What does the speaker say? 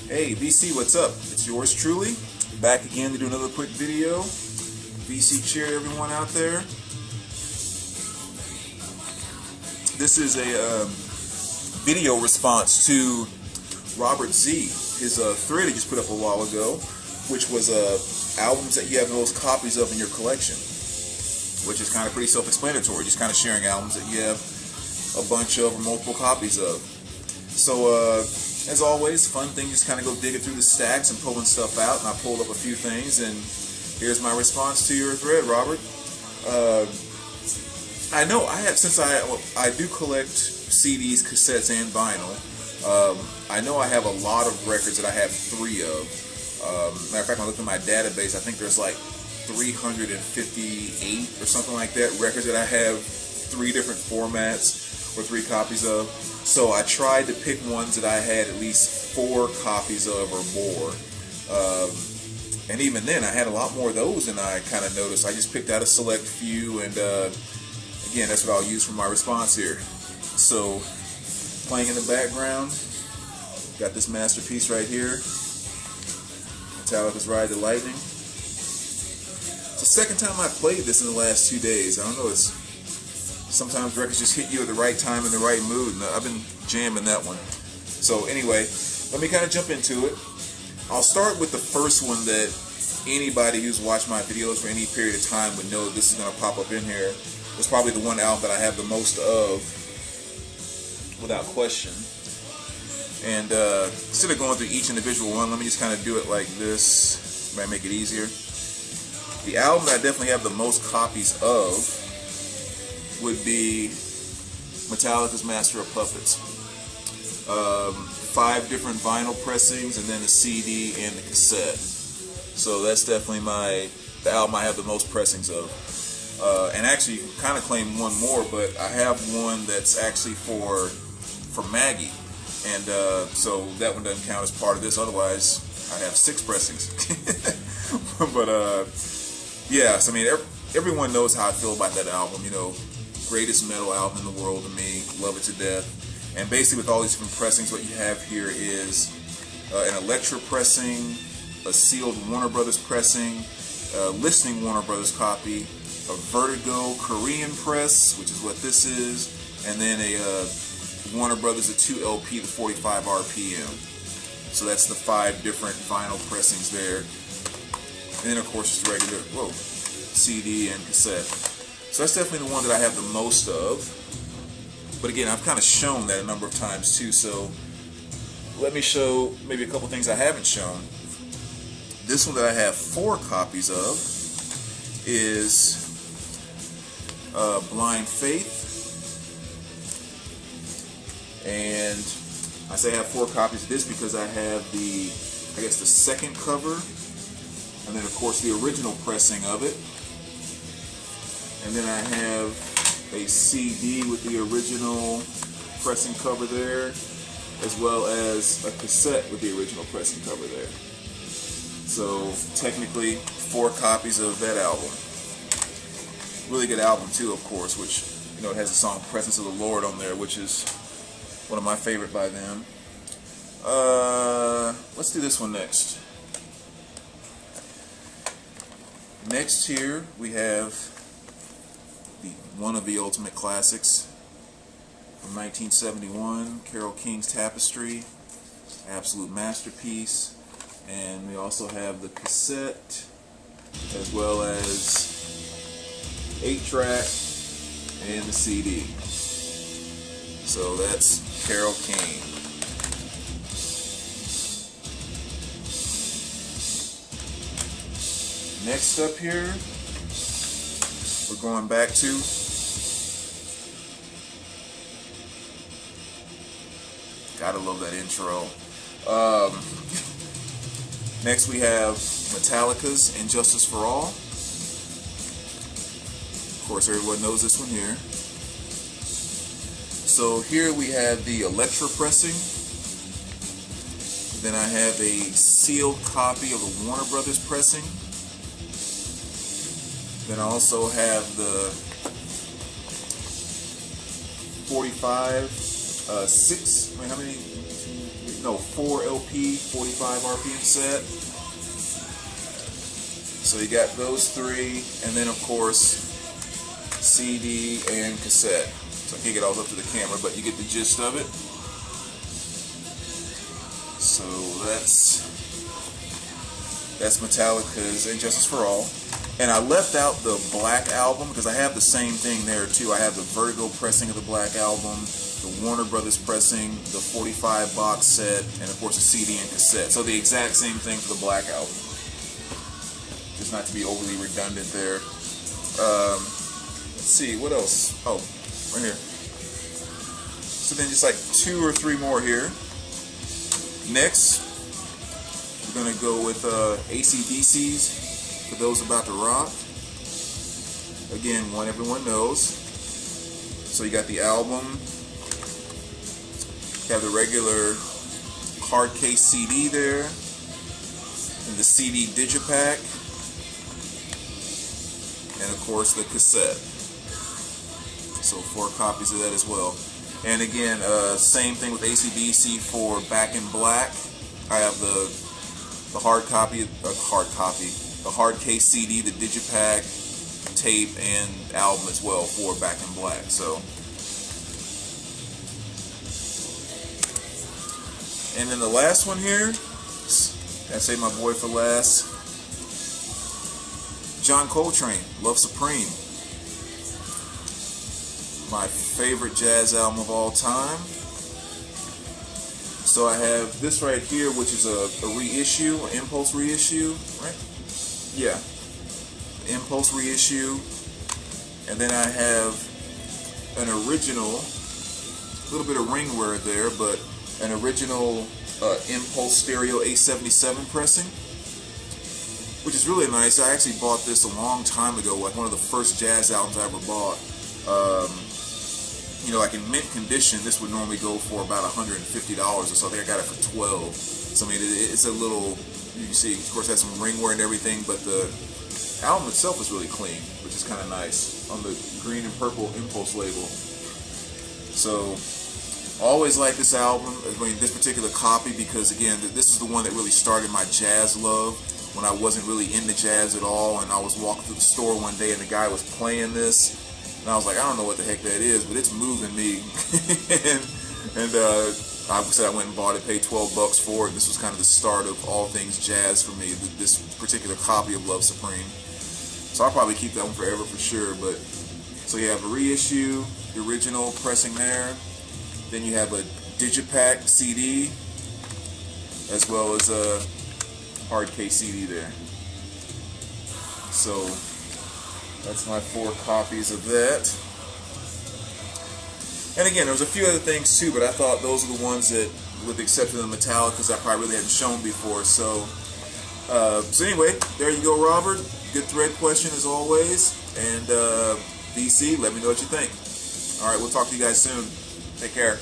Hey VC, what's up? It's yours truly, back again to do another quick video. VC cheer everyone out there. This is a video response to Robert Z, his thread he just put up a while ago, which was albums that you have the most copies of in your collection, which is kind of pretty self-explanatory, just kind of sharing albums that you have a bunch of or multiple copies of. So as always, fun thing, just kind of go digging through the stacks and pulling stuff out, and I pulled up a few things, and here's my response to your thread, Robert. I know I have, since I do collect CDs, cassettes, and vinyl. I know I have a lot of records that I have 3 of. Matter of fact, when I looked at my database, I think there's like 358 or something like that records that I have 3 different formats or 3 copies of. So I tried to pick ones that I had at least 4 copies of or more. And even then, I had a lot more of those than I kind of noticed. I just picked out a select few, and again, that's what I'll use for my response here. So, playing in the background, got this masterpiece right here, Metallica's Ride the Lightning. It's the second time I played this in the last 2 days. I don't know, sometimes records just hit you at the right time in the right mood, and I've been jamming that one. So anyway, let me kind of jump into it. I'll start with the first one that anybody who's watched my videos for any period of time would know this is going to pop up in here. It's probably the one album that I have the most of, without question. And instead of going through each individual one, let me just kind of do it like this. Might make it easier. The album that I definitely have the most copies of would be Metallica's Master of Puppets. 5 different vinyl pressings, and then the CD and the cassette. So that's definitely the album I have the most pressings of. And actually, kind of claim one more, but I have one that's actually for Maggie, and so that one doesn't count as part of this. Otherwise, I have 6 pressings. But yeah, so I mean, everyone knows how I feel about that album. You know, greatest metal album in the world to me. Love it to death. And basically, with all these different pressings, what you have here is an Elektra pressing, a sealed Warner Brothers pressing, a listening Warner Brothers copy, a Vertigo Korean press, which is what this is, and then a Warner Brothers, a 2 LP, the 45 RPM. So that's the 5 different vinyl pressings there. And then, of course, just regular CD and cassette. So that's definitely the one that I have the most of. But again, I've kind of shown that a number of times too, so let me show maybe a couple things I haven't shown. This one that I have 4 copies of is Blind Faith. And I say I have 4 copies of this because I have the second cover, and then of course the original pressing of it. And then I have a CD with the original pressing cover there, as well as a cassette with the original pressing cover there. So technically 4 copies of that album. Really good album too, of course, which, you know, it has the song Presence of the Lord on there, which is one of my favorite by them. Let's do this one next. Next here we have one of the ultimate classics from 1971, Carole King's Tapestry, absolute masterpiece. And we also have the cassette, as well as 8-track and the CD. So that's Carole King. Next up here, we're going back to gotta love that intro. Next we have Metallica's And Justice for All. Of course, everyone knows this one here. So here we have the Elektra pressing. Then I have a sealed copy of the Warner Brothers pressing. Then I also have the 45, 6, I mean, how many? 4 LP, 45 RPM set. So you got those three, and then of course CD and cassette. So I can't get all up to the camera, but you get the gist of it. So that's Metallica's And Justice for All. And I left out the Black Album because I have the same thing there too. I have the Vertigo pressing of the Black Album, the Warner Brothers pressing, the 45 box set, and of course the CD and cassette. So the exact same thing for the Black Album. Just not to be overly redundant there. Let's see, what else? Oh, right here. So then just like 2 or 3 more here. Next, we're going to go with AC/DC's For Those About to Rock. Again, one everyone knows. So you got the album. You have the regular hard case CD there. And the CD digipack. And of course the cassette. So 4 copies of that as well. And again, same thing with AC/DC for Back in Black. I have the hard case CD, the digipack, tape, and album as well for Back in Black. So, and then the last one here, I say my boy for last, John Coltrane, Love Supreme. My favorite jazz album of all time. So I have this right here, which is a reissue, an Impulse reissue, right? Yeah, Impulse reissue. And then I have an original, a little bit of ring wear there, but an original Impulse Stereo A77 pressing, which is really nice. I actually bought this a long time ago, like one of the first jazz albums I ever bought. You know, like in mint condition, this would normally go for about $150 or so. I think I got it for $12. So I mean, it's a little. You can see, of course, it has some ring wear and everything, but the album itself is really clean, which is kind of nice on the green and purple Impulse label. So, always like this album. I mean, this particular copy because again, this is the one that really started my jazz love when I wasn't really into jazz at all, and I was walking through the store one day and the guy was playing this. And I was like, I don't know what the heck that is, but it's moving me. and I said I went and bought it, paid $12 for it. This was kind of the start of all things jazz for me, this particular copy of Love Supreme. So I'll probably keep that one forever for sure. But so you have a reissue, the original pressing there. Then you have a digipack CD, as well as a hard case CD there. So that's my 4 copies of that. And again, there was a few other things too, but I thought those are the ones that, with the exception of the Metallicas, I probably really hadn't shown before. So anyway, there you go, Robert. Good thread question as always. And DC, let me know what you think. All right, we'll talk to you guys soon. Take care.